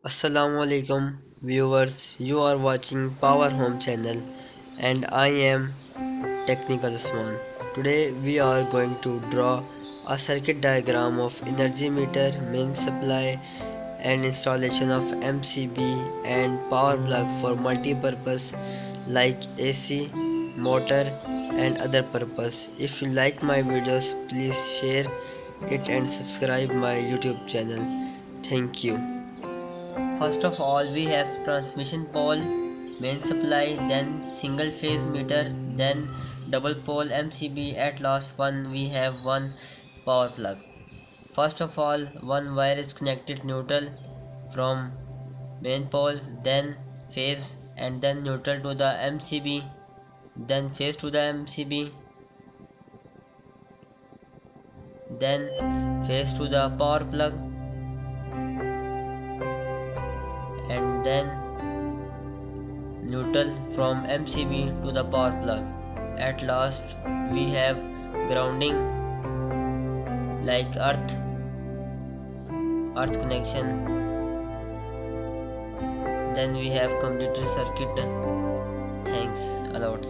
Assalamu alaikum viewers, you are watching Power Home channel and I am Technical Usman. Today we are going to draw a circuit diagram of energy meter, main supply and installation of MCB and power plug for multi-purpose like AC, motor and other purpose. If you like my videos, please share it and subscribe my YouTube channel. Thank you. First of all, we have transmission pole, main supply, then single phase meter, then double pole MCB. At last one we have one power plug. First of all, one wire is connected neutral from main pole, then phase and then neutral to the MCB, then phase to the MCB, then phase to the power plug, and then neutral from MCB to the power plug. At last we have grounding like earth connection. Then we have completed circuit. Thanks a lot.